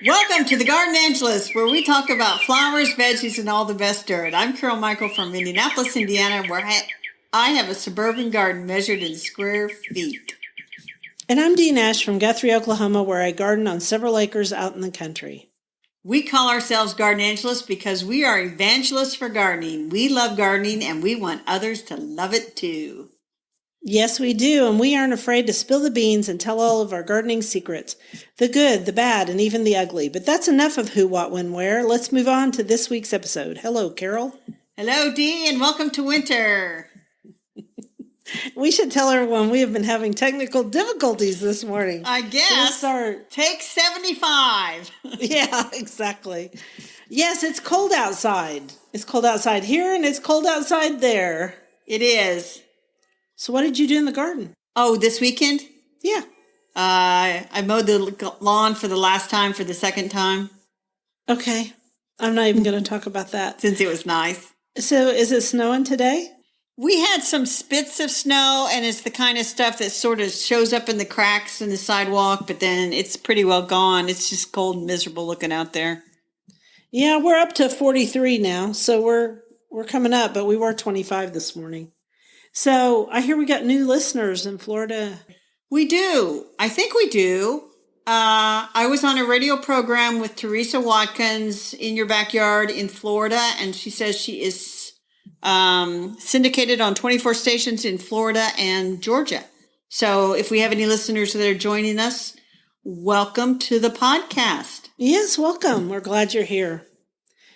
Welcome to the Garden Angelist, where we talk about flowers, veggies, and all the best dirt. I'm Carol Michael from Indianapolis, Indiana, where I have a suburban garden measured in square feet. And I'm Dee Nash from Guthrie, Oklahoma, where I garden on several acres out in the country. We call ourselves Garden Angelists because we are evangelists for gardening. We love gardening, and we want others to love it too. Yes, we do, and we aren't afraid to spill the beans and tell all of our gardening secrets, the good, the bad, and even the ugly. But that's enough of who, what, when, where. Let's move on to this week's episode. Hello, Carol. Hello, Dee, and welcome to winter. We should tell everyone we have been having technical difficulties this morning. I guess. Take 75. Yeah, exactly. Yes, it's cold outside. It's cold outside here, and it's cold outside there. It is. So what did you do in the garden? Oh, this weekend? Yeah. I mowed the lawn for the last time, for the second time. Okay. I'm not even going to talk about that. Since it was nice. So is it snowing today? We had some spits of snow, and it's the kind of stuff that sort of shows up in the cracks in the sidewalk, but then it's pretty well gone. It's just cold and miserable looking out there. Yeah, we're up to 43 now, so we're coming up, but we were 25 this morning. So I hear we got new listeners in Florida. We do. I think we do. I was on a radio program with Teresa Watkins in your backyard in Florida, and she says she is syndicated on 24 stations in Florida and Georgia. So if we have any listeners that are joining us, welcome to the podcast. Yes, welcome. We're glad you're here.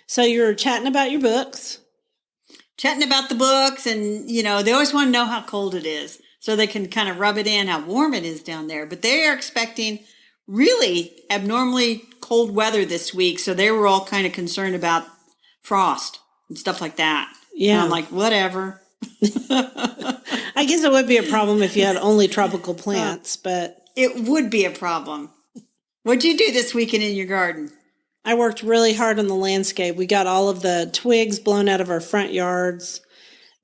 So you're chatting about your books. Chatting about the books, and, they always want to know how cold it is so they can kind of rub it in how warm it is down there. But they are expecting really abnormally cold weather this week, so they were all kind of concerned about frost and stuff like that. Yeah. And I'm like, whatever. I guess it would be a problem if you had only tropical plants, but... It would be a problem. What'd you do this weekend in your garden? I worked really hard on the landscape. We got all of the twigs blown out of our front yards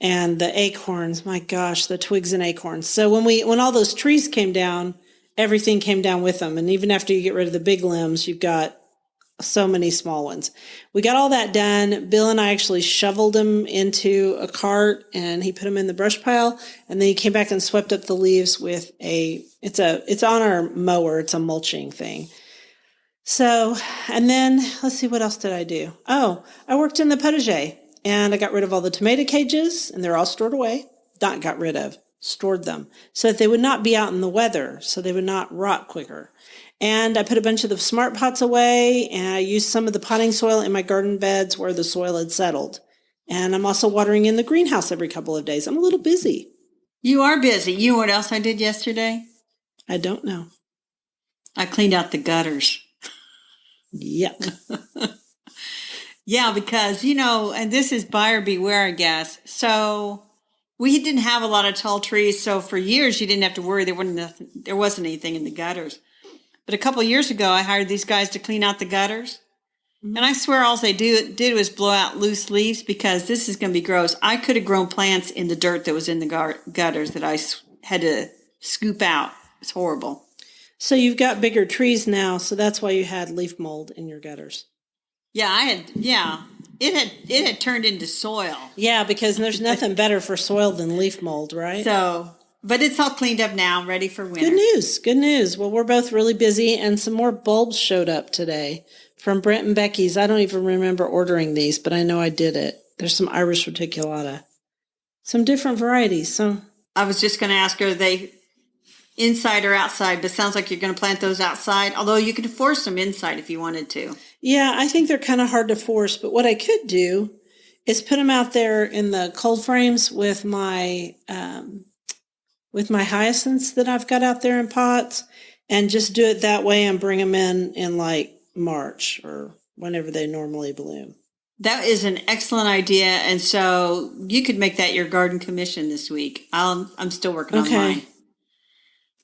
and the acorns. My gosh, the twigs and acorns. So when all those trees came down, everything came down with them. And even after you get rid of the big limbs, you've got so many small ones. We got all that done. Bill and I actually shoveled them into a cart, and he put them in the brush pile. And then he came back and swept up the leaves with it's on our mower. It's a mulching thing. So, and then let's see, what else did I do? Oh, I worked in the potager, and I got rid of all the tomato cages, and they're all stored away. Not got rid of, stored them so that they would not be out in the weather, so they would not rot quicker. And I put a bunch of the smart pots away, and I used some of the potting soil in my garden beds where the soil had settled. And I'm also watering in the greenhouse every couple of days. I'm a little busy. You are busy. You know what else I did yesterday? I don't know. I cleaned out the gutters. Yuck. Yeah, because, and this is buyer beware, I guess. So we didn't have a lot of tall trees. So for years, you didn't have to worry. There wasn't anything in the gutters. But a couple of years ago, I hired these guys to clean out the gutters. Mm-hmm. And I swear all they did was blow out loose leaves, because this is going to be gross. I could have grown plants in the dirt that was in the gutters that I had to scoop out. It's horrible. So you've got bigger trees now, so that's why you had leaf mold in your gutters. Yeah, it had turned into soil. Yeah, because there's nothing better for soil than leaf mold, right? So, but it's all cleaned up now, ready for winter. Good news. Well, we're both really busy, and some more bulbs showed up today from Brent and Becky's. I don't even remember ordering these, but I know I did it. There's some Iris reticulata. Some different varieties. So I was just going to ask, are they inside or outside? But it sounds like you're going to plant those outside, although you could force them inside if you wanted to. Yeah, I think they're kind of hard to force, but what I could do is put them out there in the cold frames with my hyacinths that I've got out there in pots, and just do it that way and bring them in like March or whenever they normally bloom. That is an excellent idea, and so you could make that your garden commission this week. I'm still working on mine.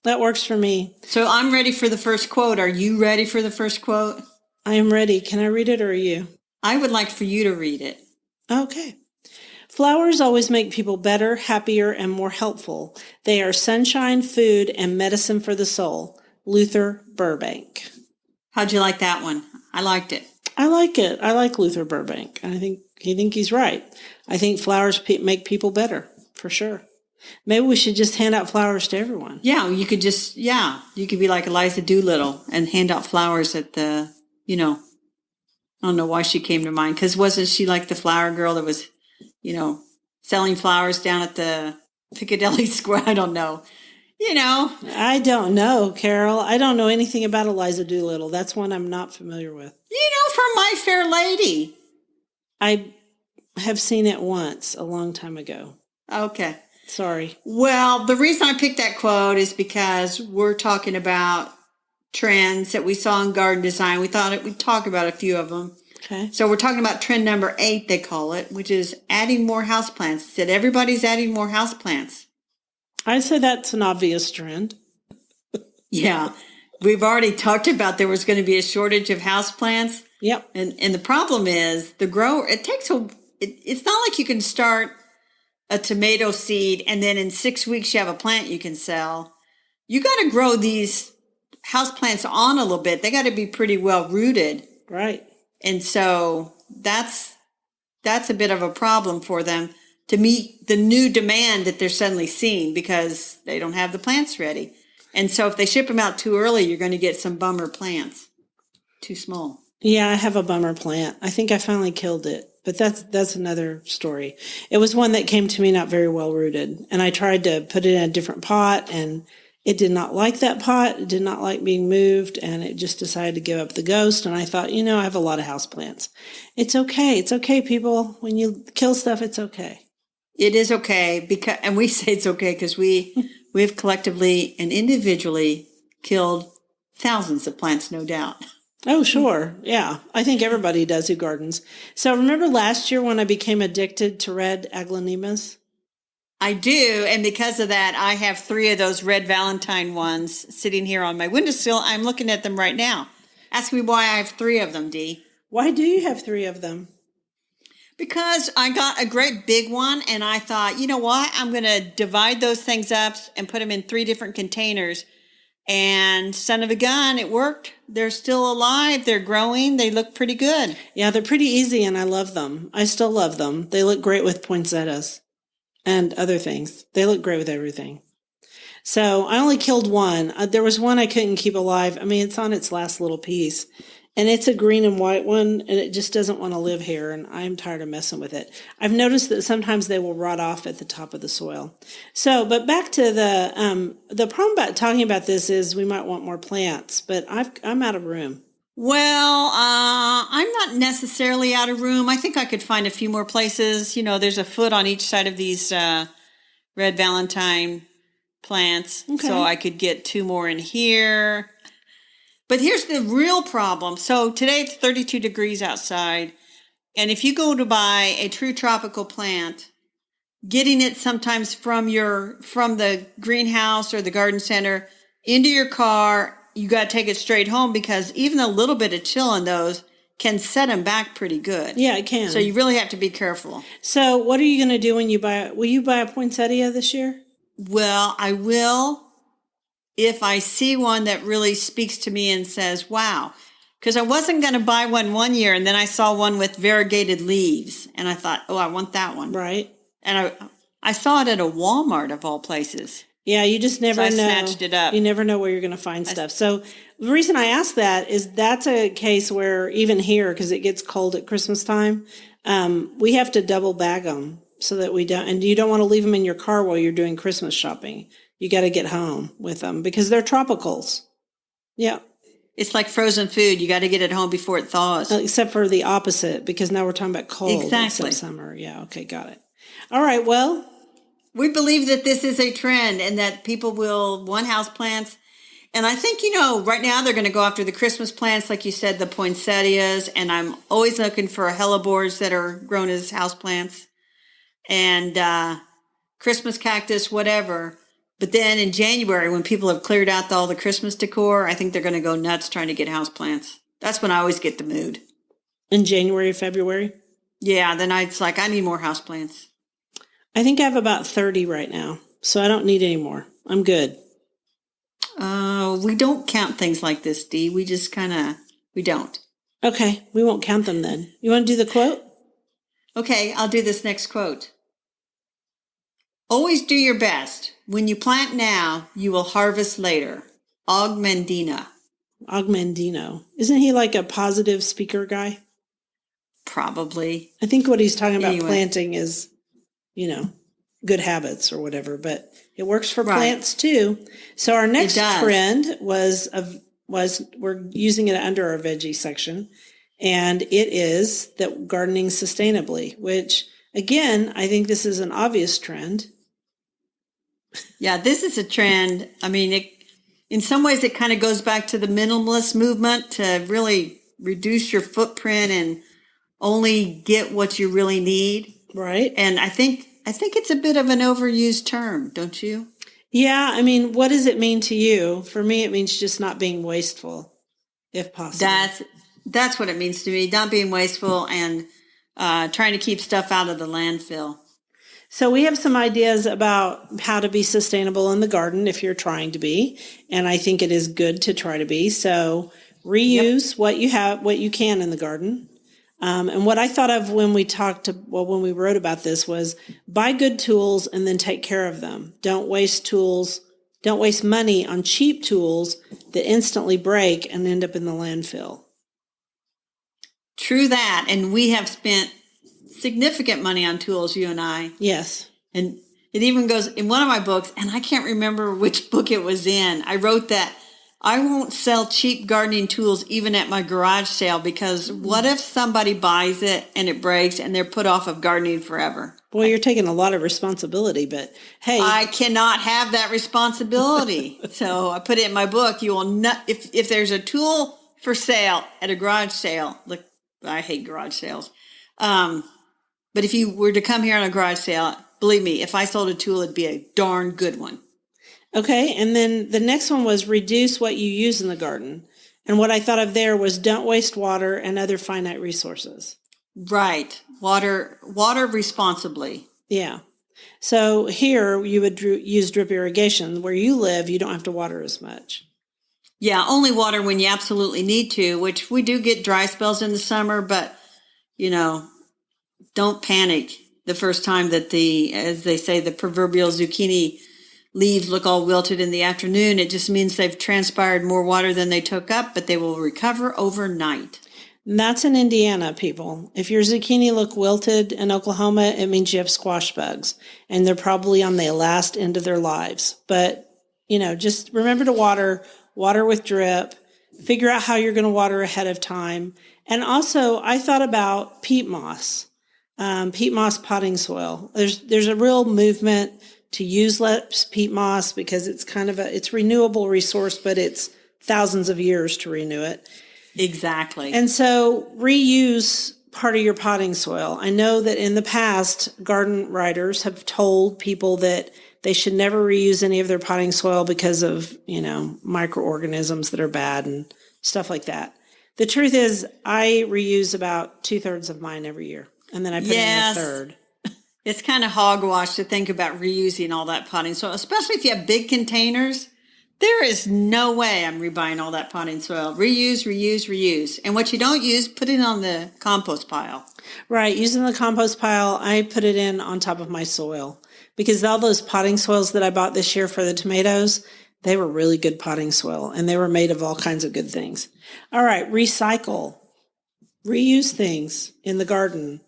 That works for me. So I'm ready for the first quote. Are you ready for the first quote? I am ready. Can I read it, or are you? I would like for you to read it. Okay. Flowers always make people better, happier, and more helpful. They are sunshine, food, and medicine for the soul. Luther Burbank. How'd you like that one? I liked it. I like it. I like Luther Burbank. I think he's right. I think flowers make people better, for sure. Maybe we should just hand out flowers to everyone. Yeah, you could you could be like Eliza Doolittle and hand out flowers at the, I don't know why she came to mind. Because wasn't she like the flower girl that was, selling flowers down at the Piccadilly Square? I don't know. I don't know, Carol. I don't know anything about Eliza Doolittle. That's one I'm not familiar with. From My Fair Lady. I have seen it once a long time ago. Okay. Sorry. Well, the reason I picked that quote is because we're talking about trends that we saw in garden design. We thought we'd talk about a few of them. Okay. So we're talking about trend number 8, they call it, which is adding more houseplants. It said everybody's adding more houseplants. I'd say that's an obvious trend. Yeah. We've already talked about there was going to be a shortage of houseplants. Yep. And the problem is the grower, it's not like you can start a tomato seed and then in 6 weeks you have a plant you can sell. You got to grow these houseplants on a little bit. They got to be pretty well rooted. Right. And so that's a bit of a problem for them to meet the new demand that they're suddenly seeing because they don't have the plants ready. And so if they ship them out too early, you're going to get some bummer plants. Too small. Yeah, I have a bummer plant. I think I finally killed it, but that's another story. It was one that came to me not very well rooted, and I tried to put it in a different pot, and it did not like that pot. It did not like being moved, and it just decided to give up the ghost. And I thought, I have a lot of houseplants. It's okay. It's okay, people. When you kill stuff, it's okay. It is okay and we say it's okay because we've collectively and individually killed thousands of plants, no doubt. Oh, sure. Yeah. I think everybody does who gardens. So remember last year when I became addicted to red aglaonemas? I do. And because of that, I have 3 of those red Valentine ones sitting here on my windowsill. I'm looking at them right now. Ask me why I have 3 of them, Dee. Why do you have 3 of them? Because I got a great big one and I thought, you know what? I'm going to divide those things up and put them in 3 different containers. And son of a gun, it worked. They're still alive. They're growing. They look pretty good. Yeah, they're pretty easy and I love them. I still love them. They look great with poinsettias and other things. They look great with everything. So I only killed one. There was one I couldn't keep alive. I mean, it's on its last little piece. And it's a green and white one, and it just doesn't want to live here, and I'm tired of messing with it. I've noticed that sometimes they will rot off at the top of the soil. So, but back to the problem about talking about this is we might want more plants, but I'm out of room. Well, I'm not necessarily out of room. I think I could find a few more places. There's a foot on each side of these red Valentine plants, Okay. So I could get 2 more in here. But here's the real problem. So today it's 32 degrees outside. And if you go to buy a true tropical plant, getting it sometimes from the greenhouse or the garden center into your car, you got to take it straight home because even a little bit of chill in those can set them back pretty good. Yeah, it can. So you really have to be careful. So what are you going to do when you will you buy a poinsettia this year? Well, I will. If I see one that really speaks to me and says, wow, because I wasn't going to buy one year and then I saw one with variegated leaves and I thought, oh, I want that one. Right. And I saw it at a Walmart of all places. Yeah, you just never know. I snatched it up. You never know where you're going to find stuff. So the reason I ask that is that's a case where even here, because it gets cold at Christmas time, we have to double bag them so that we don't, and you don't want to leave them in your car while you're doing Christmas shopping. You got to get home with them because they're tropicals. Yeah. It's like frozen food. You got to get it home before it thaws. Except for the opposite, because now we're talking about cold. Exactly. Except summer. Yeah. Okay. Got it. All right. Well, we believe that this is a trend and that people will want houseplants. And I think, right now they're going to go after the Christmas plants, like you said, the poinsettias. And I'm always looking for hellebores that are grown as houseplants and Christmas cactus, whatever. But then in January, when people have cleared out all the Christmas decor, I think they're going to go nuts trying to get houseplants. That's when I always get the mood. In January, February? Yeah, then it's like, I need more houseplants. I think I have about 30 right now, so I don't need any more. I'm good. We don't count things like this, Dee. We just kind of... We don't. Okay, we won't count them then. You want to do the quote? Okay, I'll do this next quote. Always do your best. When you plant now, you will harvest later. Augmendina. Augmendino. Isn't he like a positive speaker guy? Probably. I think what he's talking about Anyway. planting is, good habits or whatever, but it works for Right. plants too. So our next It does. trend was we're using it under our veggie section, and it is that gardening sustainably, which again, I think this is an obvious trend. Yeah, this is a trend. I mean, in some ways, it kind of goes back to the minimalist movement to really reduce your footprint and only get what you really need. Right. And I think it's a bit of an overused term, don't you? Yeah. I mean, what does it mean to you? For me, it means just not being wasteful, if possible. That's what it means to me. Not being wasteful and trying to keep stuff out of the landfill. So we have some ideas about how to be sustainable in the garden if you're trying to be. And I think it is good to try to be. So reuse what you have, what you can in the garden. And what I thought of when we wrote about this was buy good tools and then take care of them. Don't waste tools. Don't waste money on cheap tools that instantly break and end up in the landfill. True that. And we have spent significant money on tools, you and I. Yes. And it even goes in one of my books, and I can't remember which book it was in. I wrote that I won't sell cheap gardening tools even at my garage sale, because what if somebody buys it and it breaks and they're put off of gardening forever? Boy, you're taking a lot of responsibility, but hey. I cannot have that responsibility. So I put it in my book. You will not, if there's a tool for sale at a garage sale, look, I hate garage sales. But if you were to come here on a garage sale, believe me, if I sold a tool, it'd be a darn good one. Okay, and then the next one was reduce what you use in the garden. And what I thought of there was don't waste water and other finite resources. Right. Water responsibly. Yeah. So here you would use drip irrigation. Where you live, you don't have to water as much. Yeah, only water when you absolutely need to, which we do get dry spells in the summer, but, don't panic the first time that as they say, the proverbial zucchini leaves look all wilted in the afternoon. It just means they've transpired more water than they took up, but they will recover overnight. And that's in Indiana, people. If your zucchini look wilted in Oklahoma, it means you have squash bugs, and they're probably on the last end of their lives. But, just remember to water with drip, figure out how you're going to water ahead of time. And also, I thought about peat moss potting soil. There's a real movement to use less peat moss because it's it's renewable resource, but it's thousands of years to renew it. Exactly. And so reuse part of your potting soil. I know that in the past, garden writers have told people that they should never reuse any of their potting soil because of, microorganisms that are bad and stuff like that. The truth is I reuse about 2/3 of mine every year. And then I put in a third. It's kind of hogwash to think about reusing all that potting soil, especially if you have big containers. There is no way I'm rebuying all that potting soil. Reuse, reuse, reuse. And what you don't use, put it on the compost pile. Right. Using the compost pile, I put it in on top of my soil because all those potting soils that I bought this year for the tomatoes, they were really good potting soil and they were made of all kinds of good things. All right. Recycle. Reuse things in the garden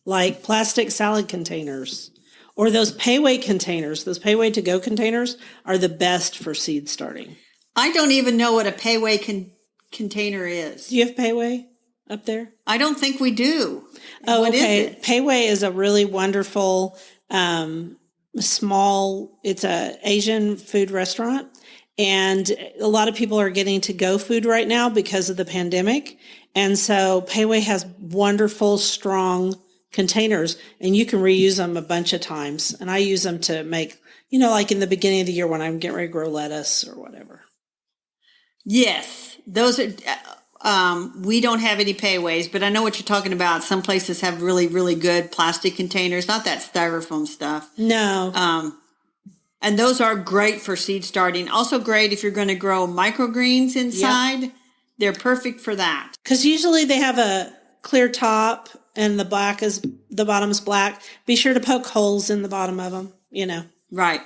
like plastic salad containers. Or those payway containers, those payway to go containers are the best for seed starting. I don't even know what a payway container is. Do you have payway up there? I don't think we do. Oh, what okay. is it? Payway is a really wonderful, it's a Asian food restaurant. And a lot of people are getting to go food right now because of the pandemic. And so Payway has wonderful, strong containers, and you can reuse them a bunch of times. And I use them to make, like in the beginning of the year when I'm getting ready to grow lettuce or whatever. Yes, those are, we don't have any payways, but I know what you're talking about. Some places have really, really good plastic containers, not that styrofoam stuff. No. And those are great for seed starting. Also great if you're going to grow microgreens inside. Yep. They're perfect for that. Because usually they have a clear top and the bottom is black. Be sure to poke holes in the bottom of them, Right.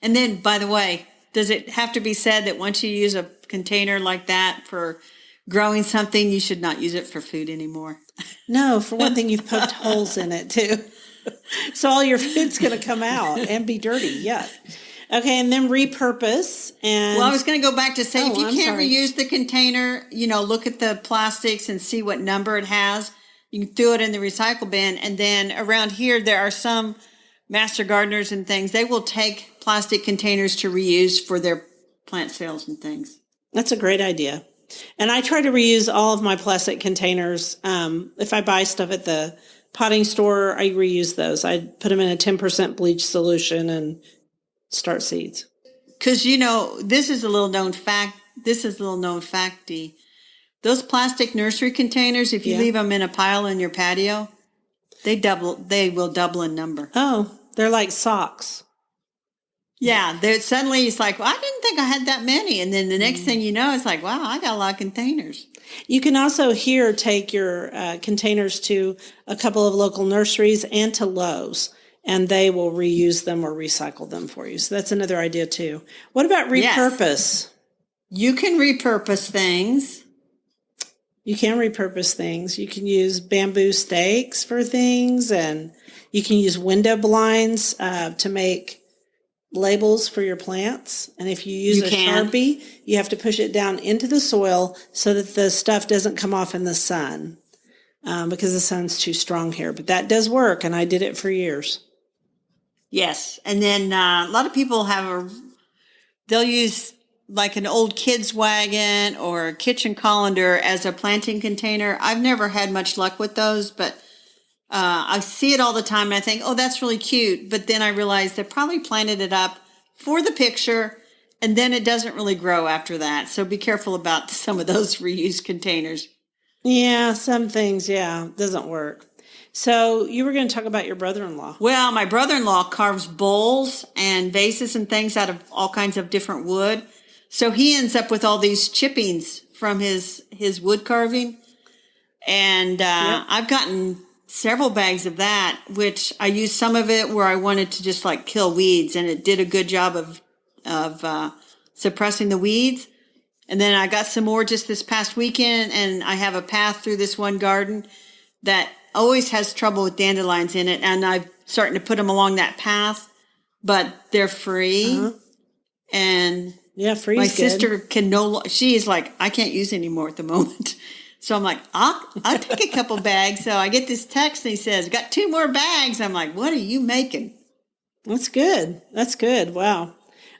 And then, by the way, does it have to be said that once you use a container like that for growing something, you should not use it for food anymore? No, for one thing, you've poked holes in it too. So all your food's going to come out and be dirty. Yuck. Okay, and then repurpose. And well, I was going to go back to say, if you I'm can't sorry. reuse the container, look at the plastics and see what number it has. You can throw it in the recycle bin. And then around here, there are some master gardeners and things. They will take plastic containers to reuse for their plant sales and things. That's a great idea. And I try to reuse all of my plastic containers. If I buy stuff at the potting store, I reuse those. I put them in a 10% bleach solution and start seeds. Because, this is a little known fact. This is a little known facty. Those plastic nursery containers, if you leave them in a pile in your patio, they will double in number. Oh, they're like socks. Yeah, suddenly it's like, well, I didn't think I had that many. And then the next thing you know, it's like, wow, I got a lot of containers. You can also here take your containers to a couple of local nurseries and to Lowe's, and they will reuse them or recycle them for you. So that's another idea too. What about repurpose? Yes. You can repurpose things. You can repurpose things. You can use bamboo stakes for things, and you can use window blinds to make labels for your plants. And if you use Sharpie, you have to push it down into the soil so that the stuff doesn't come off in the sun because the sun's too strong here. But that does work, and I did it for years. Yes. And then a lot of people they'll use like an old kid's wagon or a kitchen colander as a planting container. I've never had much luck with those, but I see it all the time and I think, oh, that's really cute. But then I realize they probably planted it up for the picture and then it doesn't really grow after that. So be careful about some of those reused containers. Yeah, some things, doesn't work. So you were going to talk about your brother-in-law. Well, my brother-in-law carves bowls and vases and things out of all kinds of different wood. So he ends up with all these chippings from his wood carving. And I've gotten several bags of that, which I used some of it where I wanted to just like kill weeds, and it did a good job of suppressing the weeds. And then I got some more just this past weekend, and I have a path through this one garden that always has trouble with dandelions in it, and I'm starting to put them along that path, but they're free. Uh-huh. And free. My sister she is like, I can't use any more at the moment. So I'm like, I'll take a couple bags. So I get this text and he says, got 2 more bags. I'm like, what are you making? That's good. That's good. Wow.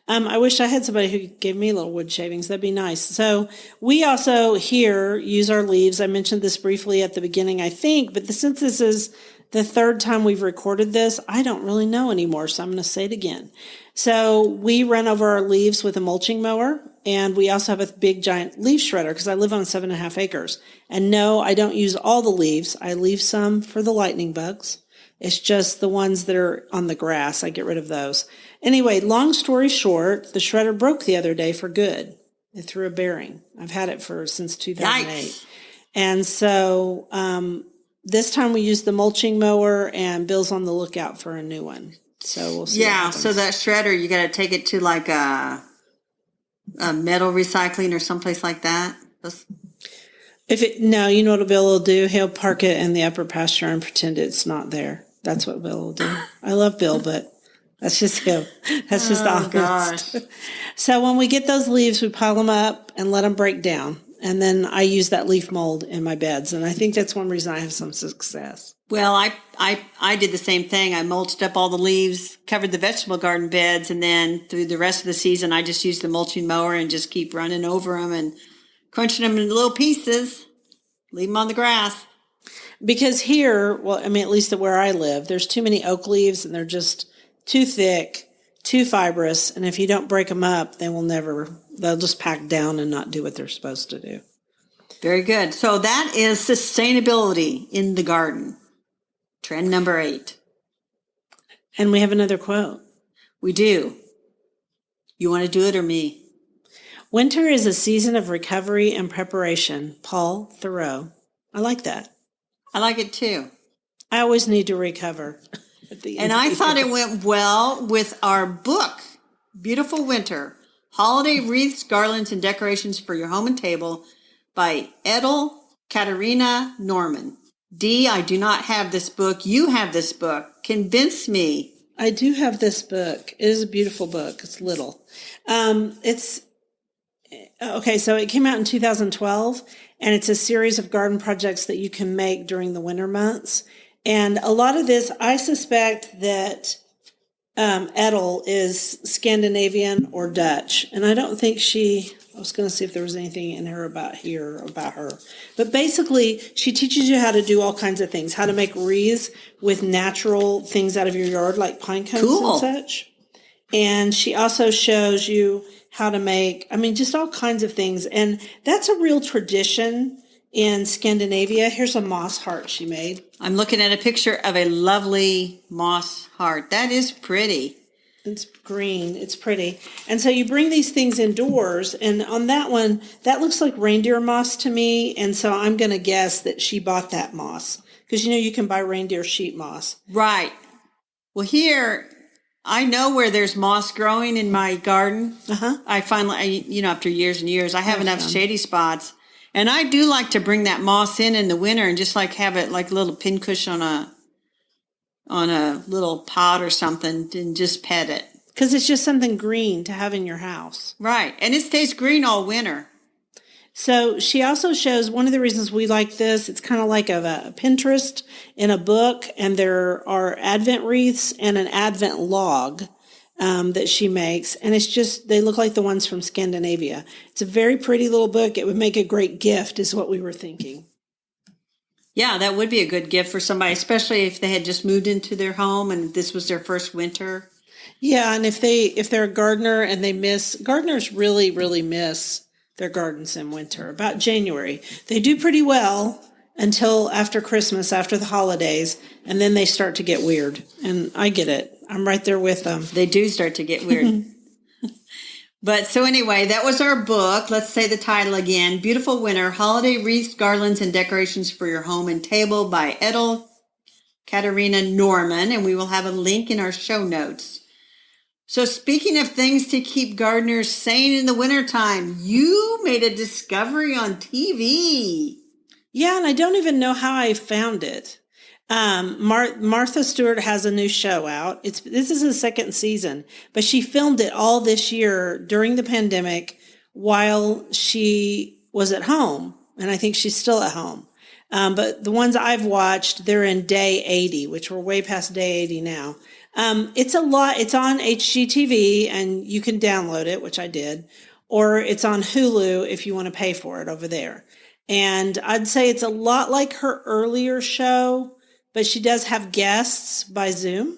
I wish I had somebody who gave me little wood shavings. That'd be nice. So we also here use our leaves. I mentioned this briefly at the beginning, I think, but since this is the 3rd time we've recorded this, I don't really know anymore. So I'm going to say it again. So we run over our leaves with a mulching mower, and we also have a big giant leaf shredder because I live on 7.5 acres. And no, I don't use all the leaves. I leave some for the lightning bugs. It's just the ones that are on the grass. I get rid of those. Anyway, long story short, the shredder broke the other day for good. It threw a bearing. I've had it since 2008. Yikes. And so this time we used the mulching mower, and Bill's on the lookout for a new one. So we'll see. Yeah, so that shredder, you got to take it to like a metal recycling or someplace like that. No, you know what Bill will do? He'll park it in the upper pasture and pretend it's not there. That's what Bill will do. I love Bill, but that's just him. That's just honest. Gosh. So when we get those leaves, we pile them up and let them break down. And then I use that leaf mold in my beds. And I think that's one reason I have some success. Well, I did the same thing. I mulched up all the leaves, covered the vegetable garden beds, and then through the rest of the season, I just used the mulching mower and just keep running over them and crunching them into little pieces, leave them on the grass. Because here, at least at where I live, there's too many oak leaves and they're just too thick, too fibrous. And if you don't break them up, they'll just pack down and not do what they're supposed to do. Very good. So that is sustainability in the garden. Trend number 8. And we have another quote. We do. You want to do it or me? Winter is a season of recovery and preparation. Paul Thoreau. I like that. I like it too. I always need to recover at the end And of I the thought year. it went well with our book, Beautiful Winter, Holiday Wreaths, Garlands, and Decorations for Your Home and Table by Edel Katerina Norman. Dee, I do not have this book. You have this book. Convince me. I do have this book. It is a beautiful book. It's little. It's okay. So it came out in 2012, and it's a series of garden projects that you can make during the winter months. And a lot of this, I suspect that Edel is Scandinavian or Dutch. And I don't think I was going to see if there was anything in her about her. But basically, she teaches you how to do all kinds of things, how to make wreaths with natural things out of your yard, like pine cones Cool. and such. And she also shows you how to make, just all kinds of things. And that's a real tradition in Scandinavia. Here's a moss heart she made. I'm looking at a picture of a lovely moss heart. That is pretty. It's green. It's pretty. And so you bring these things indoors. And on that one, that looks like reindeer moss to me. And so I'm going to guess that she bought that moss. Because, you can buy reindeer sheep moss. Right. Well, here, I know where there's moss growing in my garden. I finally, after years and years, I have enough shady spots. And I do like to bring that moss in the winter and just like have it like a little pincushion on a little pot or something and just pet it. Because it's just something green to have in your house. Right. And it stays green all winter. So she also shows one of the reasons we like this. It's kind of like a Pinterest in a book. And there are Advent wreaths and an Advent log that she makes. And it's just, they look like the ones from Scandinavia. It's a very pretty little book. It would make a great gift is what we were thinking. Yeah, that would be a good gift for somebody, especially if they had just moved into their home and this was their first winter. Yeah, and if they're a gardener and gardeners really, really miss their gardens in winter, about January. They do pretty well until after Christmas, after the holidays, and then they start to get weird. And I get it. I'm right there with them. They do start to get weird. But so anyway, that was our book. Let's say the title again. Beautiful Winter, Holiday Wreaths, Garlands, and Decorations for Your Home and Table by Edel Katerina Norman. And we will have a link in our show notes. So speaking of things to keep gardeners sane in the wintertime, you made a discovery on TV. Yeah, and I don't even know how I found it. Martha Stewart has a new show out. This is the second season, but she filmed it all this year during the pandemic while she was at home. And I think she's still at home. But the ones I've watched, they're in day 80, which we're way past day 80 now. It's a lot. It's on HGTV and you can download it, which I did, or it's on Hulu if you want to pay for it over there. And I'd say it's a lot like her earlier show, but she does have guests by Zoom.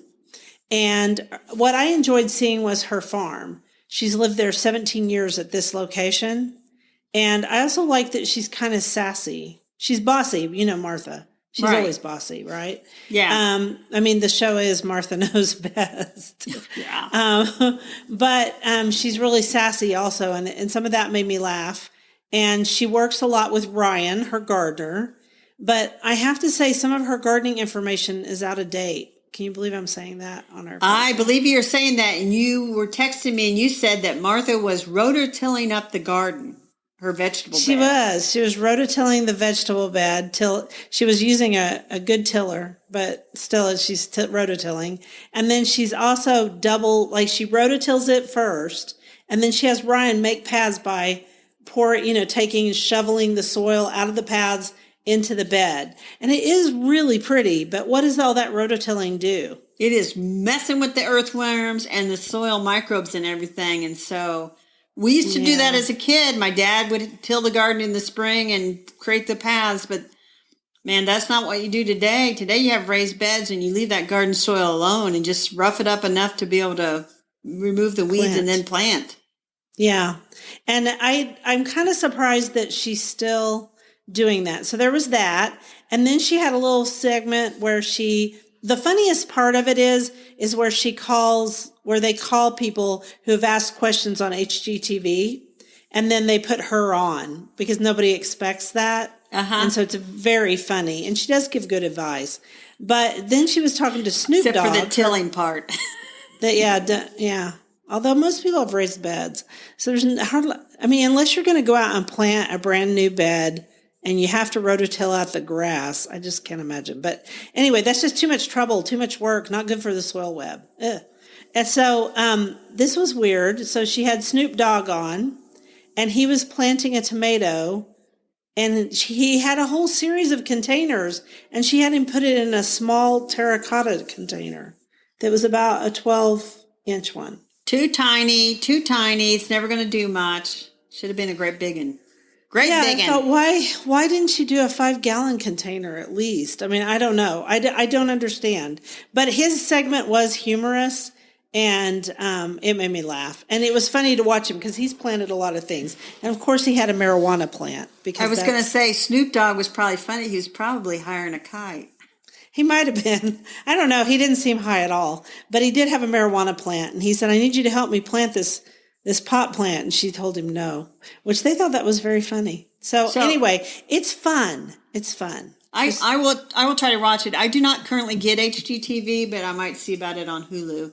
And what I enjoyed seeing was her farm. She's lived there 17 years at this location. And I also like that she's kind of sassy. She's bossy, Martha. She's always bossy, right? Yeah. The show is Martha Knows Best. Yeah. But she's really sassy also. And some of that made me laugh. And she works a lot with Ryan, her gardener. But I have to say some of her gardening information is out of date. Can you believe I'm saying that on her podcast? I believe you're saying that. And you were texting me and you said that Martha was rototilling up the garden, her vegetable bed. She was rototilling the vegetable bed till she was using a good tiller, but still she's rototilling. And then she's also she rototills it first. And then she has Ryan make paths by shoveling the soil out of the paths into the bed. And it is really pretty, but what does all that rototilling do? It is messing with the earthworms and the soil microbes and everything. And so we used to do that as a kid. My dad would till the garden in the spring and create the paths, but man, that's not what you do today. Today you have raised beds and you leave that garden soil alone and just rough it up enough to be able to remove the weeds and then plant. Yeah. And I'm kind of surprised that she's still doing that. So there was that. And then she had a little segment where the funniest part of it is where they call people who have asked questions on HGTV. and then they put her on because nobody expects that. And so it's very funny. And she does give good advice. But then she was talking to Snoop Except Dogg. for the tilling part. Yeah. Although most people have raised beds. So there's hardly, I mean, unless you're going to go out and plant a brand new bed and you have to rototill out the grass, I just can't imagine. But anyway, that's just too much trouble, too much work, not good for the soil web. Ugh. And so this was weird. So she had Snoop Dogg on, and he was planting a tomato, and he had a whole series of containers, and she had him put it in a small terracotta container that was about a 12-inch one. Too tiny. It's never going to do much. Should have been a great big one. I thought, why didn't you do a 5-gallon container at least? I mean, I don't know. I don't understand. But his segment was humorous, and it made me laugh. And it was funny to watch him because he's planted a lot of things. And, of course, he had a marijuana plant. Because I was going to say Snoop Dogg was probably funny. He was probably hiring a kite. He might have been. I don't know. He didn't seem high at all. But he did have a marijuana plant. And he said, I need you to help me plant this pot plant. And she told him no, which they thought that was very funny. So anyway, it's fun. It's fun. I will try to watch it. I do not currently get HGTV, but I might see about it on Hulu.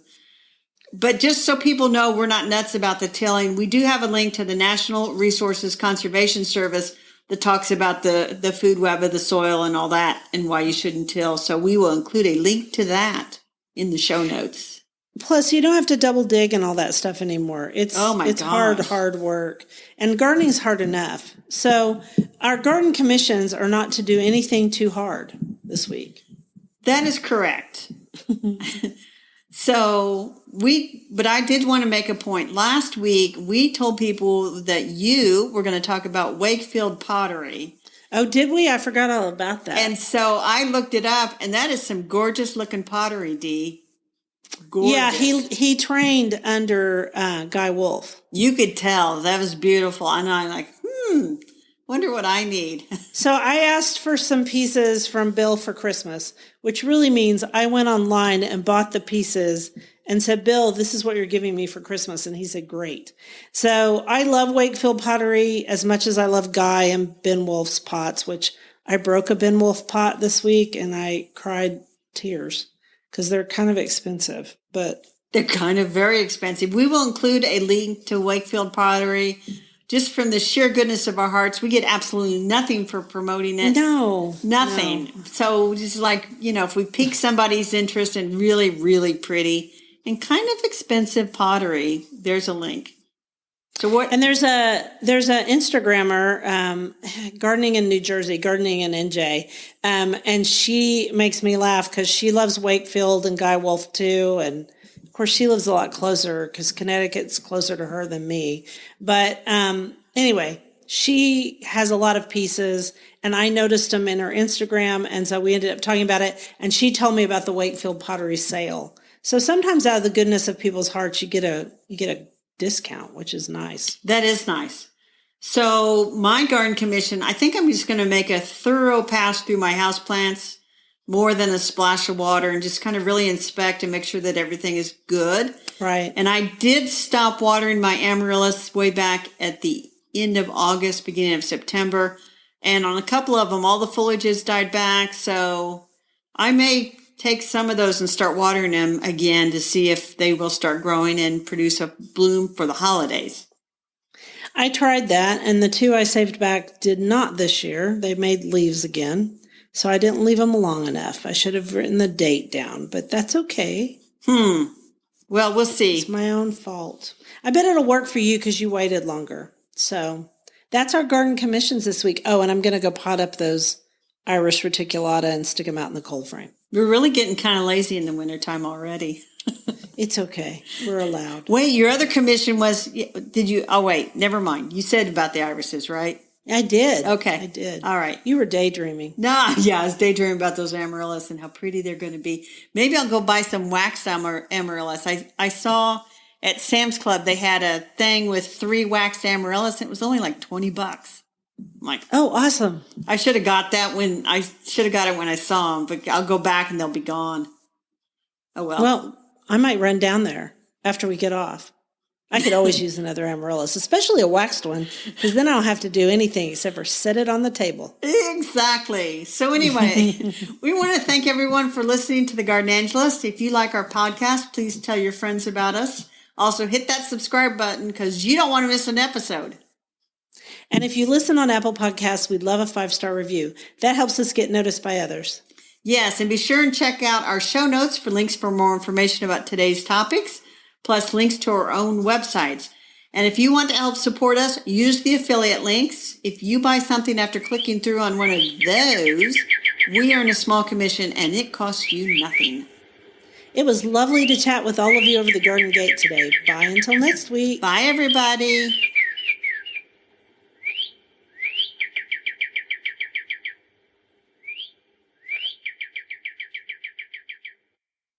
But just so people know we're not nuts about the tilling, we do have a link to the National Resources Conservation Service that talks about the food web of the soil and all that and why you shouldn't till. So we will include a link to that in the show notes. Plus, you don't have to double dig and all that stuff anymore. It's hard work. And gardening's hard enough. So our garden commissions are not to do anything too hard this week. That is correct. But I did want to make a point. Last week, we told people that you were going to talk about Wakefield pottery. Oh, did we? I forgot all about that. And so I looked it up, and that is some gorgeous looking pottery, Dee. Gorgeous. Yeah, he trained under Guy Wolf. You could tell. That was beautiful. And I'm like, wonder what I need. So I asked for some pieces from Bill for Christmas, which really means I went online and bought the pieces and said, Bill, this is what you're giving me for Christmas. And he said, great. So I love Wakefield pottery as much as I love Guy and Ben Wolf's pots, which I broke a Ben Wolf pot this week and I cried tears because they're kind of expensive, but they're kind of very expensive. We will include a link to Wakefield pottery. Just from the sheer goodness of our hearts, we get absolutely nothing for promoting it. No. Nothing. No. So just like, if we pique somebody's interest in really, really pretty and kind of expensive pottery, there's a link. So what? And there's a Instagrammer, gardening in New Jersey, gardening in NJ. And she makes me laugh because she loves Wakefield and Guy Wolf too. And of course, she lives a lot closer because Connecticut's closer to her than me. But anyway, she has a lot of pieces, and I noticed them in her Instagram, and so we ended up talking about it. And she told me about the Wakefield pottery sale. So sometimes, out of the goodness of people's hearts, you get a discount, which is nice. That is nice. So my garden commission, I think I'm just going to make a thorough pass through my houseplants. More than a splash of water, and just kind of really inspect and make sure that everything is good. Right. And I did stop watering my amaryllis way back at the end of August, beginning of September. And on a couple of them, all the foliage has died back. So I may take some of those and start watering them again to see if they will start growing and produce a bloom for the holidays. I tried that, and the two I saved back did not this year. They made leaves again. So I didn't leave them long enough. I should have written the date down, but that's okay. Well, we'll see. It's my own fault. I bet it'll work for you because you waited longer. So that's our garden commissions this week. Oh, and I'm going to go pot up those Irish reticulata and stick them out in the cold frame. We're really getting kind of lazy in the wintertime already. It's okay. We're allowed. Wait, your other commission was, did you, oh wait, never mind. You said about the irises, right? I did. Okay. I did. All right. You were daydreaming. No, yeah, I was daydreaming about those amaryllis and how pretty they're going to be. Maybe I'll go buy some wax amaryllis. I saw at Sam's Club they had a thing with 3 waxed amaryllis, and it was only like $20. I'm like, oh, awesome! I should have got it when I saw them, but I'll go back and they'll be gone. Oh well. Well, I might run down there after we get off. I could always use another amaryllis, especially a waxed one, because then I don't have to do anything except for set it on the table. Exactly. So anyway, we want to thank everyone for listening to The Garden Angelist. If you like our podcast, please tell your friends about us. Also, hit that subscribe button because you don't want to miss an episode. And if you listen on Apple Podcasts, we'd love a 5-star review. That helps us get noticed by others. Yes, and be sure and check out our show notes for links for more information about today's topics, plus links to our own websites. And if you want to help support us, use the affiliate links. If you buy something after clicking through on one of those, we earn a small commission and it costs you nothing. It was lovely to chat with all of you over the garden gate today. Bye until next week. Bye, everybody.